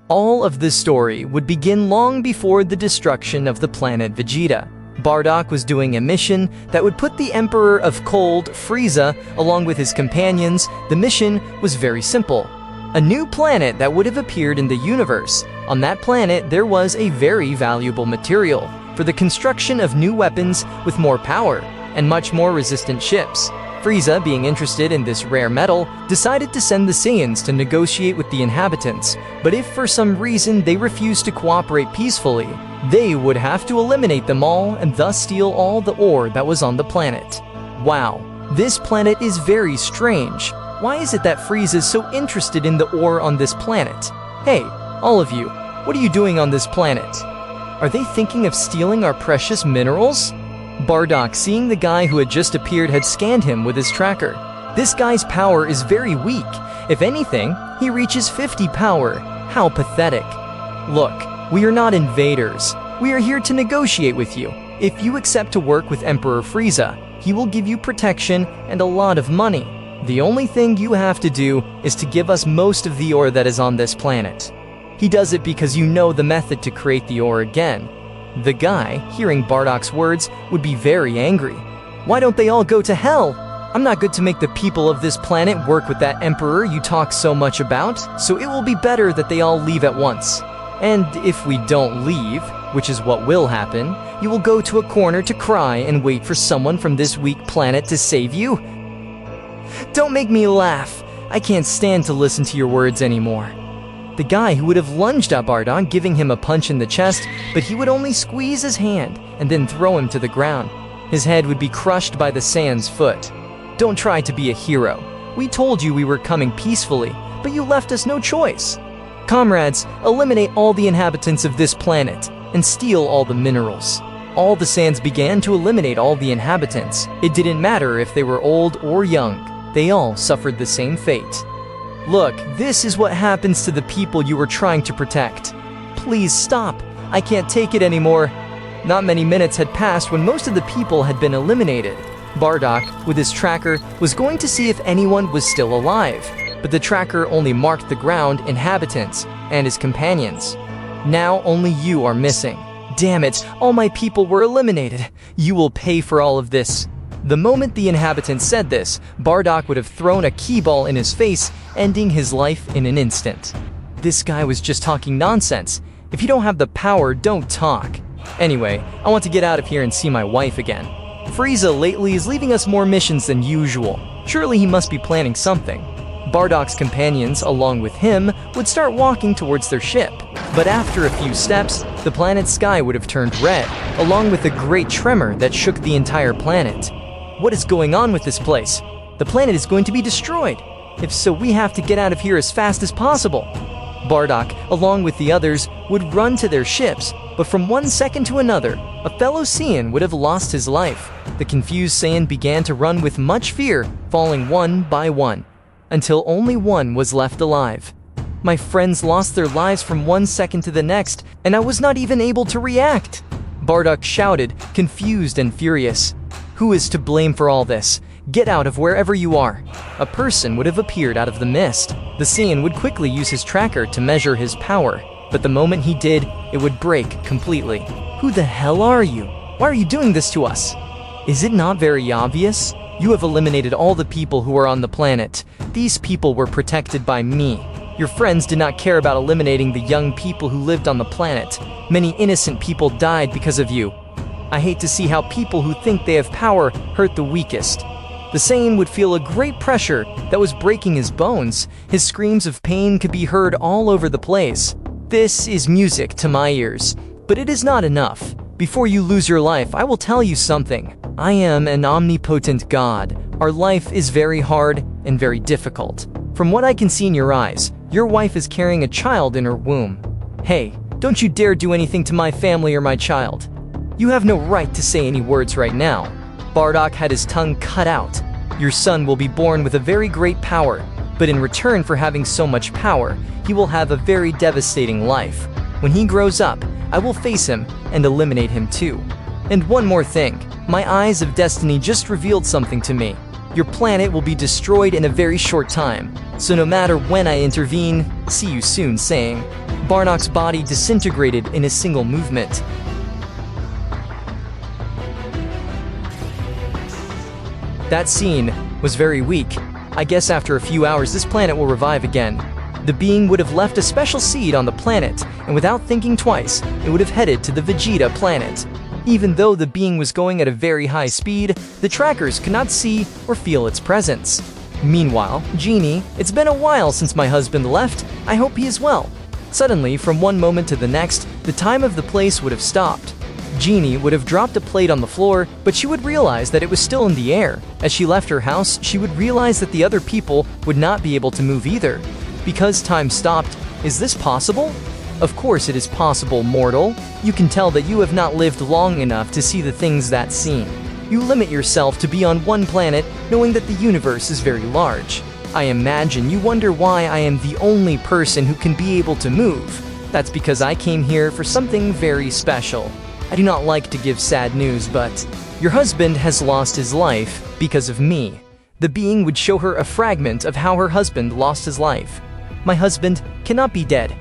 All of this story would begin long before the destruction of the planet Vegeta. Bardock was doing a mission that would put the Emperor of Cold, Frieza, along with his companions. The mission was very simple. A new planet that would have appeared in the universe. On that planet, there was a very valuable material for the construction of new weapons with more power and much more resistant ships. Frieza, being interested in this rare metal, decided to send the Saiyans to negotiate with the inhabitants, but if for some reason they refused to cooperate peacefully, they would have to eliminate them all and thus steal all the ore that was on the planet. Wow, this planet is very strange. Why is it that Frieza is so interested in the ore on this planet? Hey, all of you, what are you doing on this planet? Are they thinking of stealing our precious minerals? Bardock, seeing the guy who had just appeared, had scanned him with his tracker. This guy's power is very weak. If anything, he reaches 50 power. How pathetic. Look, we are not invaders. We are here to negotiate with you. If you accept to work with Emperor Frieza, he will give you protection and a lot of money. The only thing you have to do is to give us most of the ore that is on this planet. He does it because you know the method to create the ore again. The guy, hearing Bardock's words, would be very angry. Why don't they all go to hell? I'm not good to make the people of this planet work with that emperor you talk so much about, so it will be better that they all leave at once. And if we don't leave, which is what will happen, you will go to a corner to cry and wait for someone from this weak planet to save you. Don't make me laugh. I can't stand to listen to your words anymore. The guy who would have lunged at Bardock, giving him a punch in the chest, but he would only squeeze his hand and then throw him to the ground. His head would be crushed by the Saiyan's foot. Don't try to be a hero. We told you we were coming peacefully, but you left us no choice. Comrades, eliminate all the inhabitants of this planet and steal all the minerals. All the Saiyans began to eliminate all the inhabitants. It didn't matter if they were old or young. They all suffered the same fate. Look, this is what happens to the people you were trying to protect. Please stop. I can't take it anymore. Not many minutes had passed when most of the people had been eliminated. Bardock, with his tracker, was going to see if anyone was still alive, but the tracker only marked the ground, inhabitants, and his companions. Now only you are missing. Damn it, all my people were eliminated. You will pay for all of this. The moment the inhabitant said this, Bardock would have thrown a key ball in his face, ending his life in an instant. This guy was just talking nonsense. If you don't have the power, don't talk. Anyway, I want to get out of here and see my wife again. Frieza lately is leaving us more missions than usual. Surely he must be planning something. Bardock's companions, along with him, would start walking towards their ship. But after a few steps, the planet's sky would have turned red, along with a great tremor that shook the entire planet. What is going on with this place? The planet is going to be destroyed. If so, we have to get out of here as fast as possible. Bardock, along with the others, would run to their ships, but from one second to another, a fellow Saiyan would have lost his life. The confused Saiyan began to run with much fear, falling one by one, until only one was left alive. My friends lost their lives from one second to the next, and I was not even able to react. Bardock shouted, confused and furious. Who is to blame for all this? Get out of wherever you are. A person would have appeared out of the mist. The Saiyan would quickly use his tracker to measure his power, but the moment he did, it would break completely. Who the hell are you? Why are you doing this to us? Is it not very obvious? You have eliminated all the people who are on the planet. These people were protected by me. Your friends did not care about eliminating the young people who lived on the planet. Many innocent people died because of you. I hate to see how people who think they have power hurt the weakest. The Saiyan would feel a great pressure that was breaking his bones. His screams of pain could be heard all over the place. This is music to my ears, but it is not enough. Before you lose your life, I will tell you something. I am an omnipotent god. Our life is very hard and very difficult. From what I can see in your eyes, your wife is carrying a child in her womb. Hey, don't you dare do anything to my family or my child. You have no right to say any words right now. Bardock had his tongue cut out. Your son will be born with a very great power, but in return for having so much power, he will have a very devastating life. When he grows up, I will face him and eliminate him too. And one more thing, my eyes of destiny just revealed something to me. Your planet will be destroyed in a very short time, so no matter when I intervene, see you soon, saying, Bardock's body disintegrated in a single movement. That scene was very weak. I guess after a few hours this planet will revive again. The being would have left a special seed on the planet, and without thinking twice, it would have headed to the Vegeta planet. Even though the being was going at a very high speed, the trackers could not see or feel its presence. Meanwhile, Genie, it's been a while since my husband left. I hope he is well. Suddenly, from one moment to the next, the time of the place would have stopped. Genie would have dropped a plate on the floor, but she would realize that it was still in the air. As she left her house, she would realize that the other people would not be able to move either. Because time stopped, is this possible? Of course it is possible, mortal. You can tell that you have not lived long enough to see the things that seem. You limit yourself to be on one planet, knowing that the universe is very large. I imagine you wonder why I am the only person who can be able to move. That's because I came here for something very special. I do not like to give sad news, but your husband has lost his life because of me. The being would show her a fragment of how her husband lost his life. My husband cannot be dead.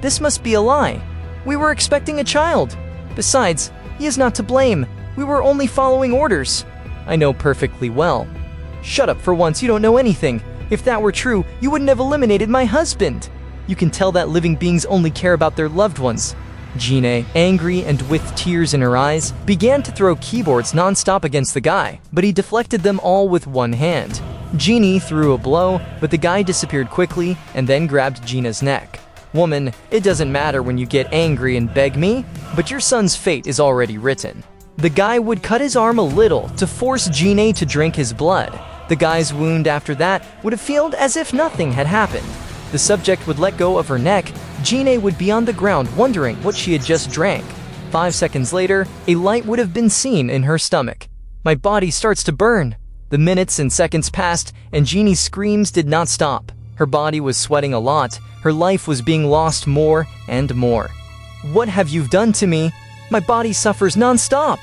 This must be a lie. We were expecting a child. Besides, he is not to blame. We were only following orders. I know perfectly well. Shut up for once, you don't know anything. If that were true, you wouldn't have eliminated my husband. You can tell that living beings only care about their loved ones. Genie, angry and with tears in her eyes, began to throw keyboards non-stop against the guy, but he deflected them all with one hand. Genie threw a blow, but the guy disappeared quickly and then grabbed Gina's neck. Woman, it doesn't matter when you get angry and beg me, but your son's fate is already written. The guy would cut his arm a little to force Genie to drink his blood. The guy's wound after that would have felt as if nothing had happened. The subject would let go of her neck. Genie would be on the ground wondering what she had just drank. 5 seconds later, a light would have been seen in her stomach. My body starts to burn. The minutes and seconds passed, and Genie's screams did not stop. Her body was sweating a lot. Her life was being lost more and more. What have you done to me? My body suffers non-stop.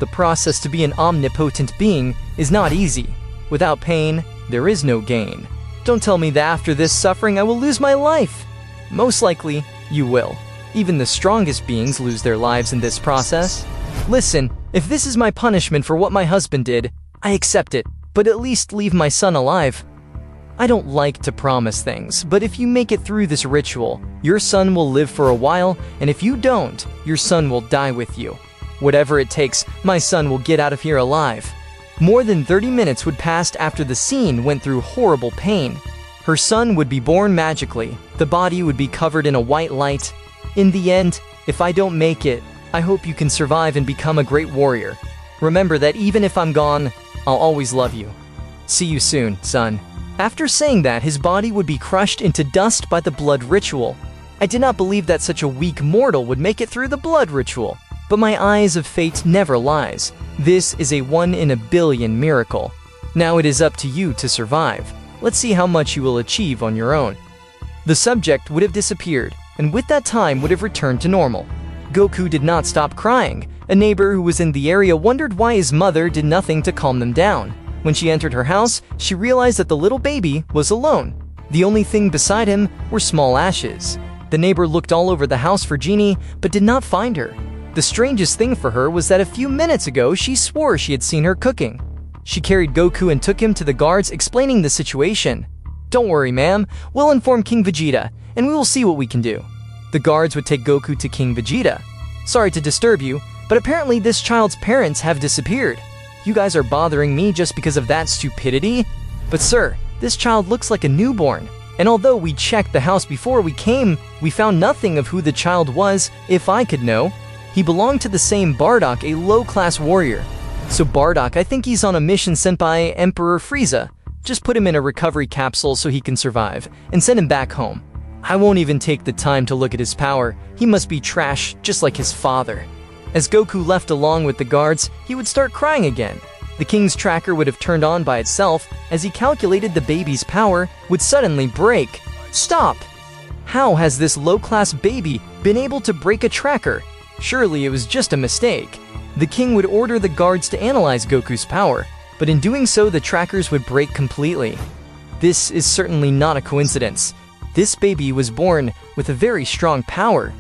The process to be an omnipotent being is not easy. Without pain, there is no gain. Don't tell me that after this suffering I will lose my life. Most likely, you will. Even the strongest beings lose their lives in this process. Listen, if this is my punishment for what my husband did, I accept it, but at least leave my son alive. I don't like to promise things, but if you make it through this ritual, your son will live for a while, and if you don't, your son will die with you. Whatever it takes, my son will get out of here alive. More than 30 minutes would pass after the scene went through horrible pain. Her son would be born magically. The body would be covered in a white light. In the end, if I don't make it, I hope you can survive and become a great warrior. Remember that even if I'm gone, I'll always love you. See you soon, son. After saying that, his body would be crushed into dust by the blood ritual. I did not believe that such a weak mortal would make it through the blood ritual. But my eyes of fate never lies. This is a 1 in a billion miracle. Now it is up to you to survive. Let's see how much you will achieve on your own. The subject would have disappeared, and with that time would have returned to normal. Goku did not stop crying. A neighbor who was in the area wondered why his mother did nothing to calm them down. When she entered her house, she realized that the little baby was alone. The only thing beside him were small ashes. The neighbor looked all over the house for Genie, but did not find her. The strangest thing for her was that a few minutes ago she swore she had seen her cooking. She carried Goku and took him to the guards, explaining the situation. Don't worry, ma'am, we'll inform King Vegeta, and we will see what we can do. The guards would take Goku to King Vegeta. Sorry to disturb you, but apparently this child's parents have disappeared. You guys are bothering me just because of that stupidity? But sir, this child looks like a newborn. And although we checked the house before we came, we found nothing of who the child was, if I could know. He belonged to the same Bardock, a low-class warrior. So Bardock, I think he's on a mission sent by Emperor Frieza. Just put him in a recovery capsule so he can survive, and send him back home. I won't even take the time to look at his power. He must be trash, just like his father. As Goku left along with the guards, he would start crying again. The king's tracker would have turned on by itself as he calculated the baby's power would suddenly break. Stop! How has this low-class baby been able to break a tracker? Surely it was just a mistake. The king would order the guards to analyze Goku's power, but in doing so the trackers would break completely. This is certainly not a coincidence. This baby was born with a very strong power,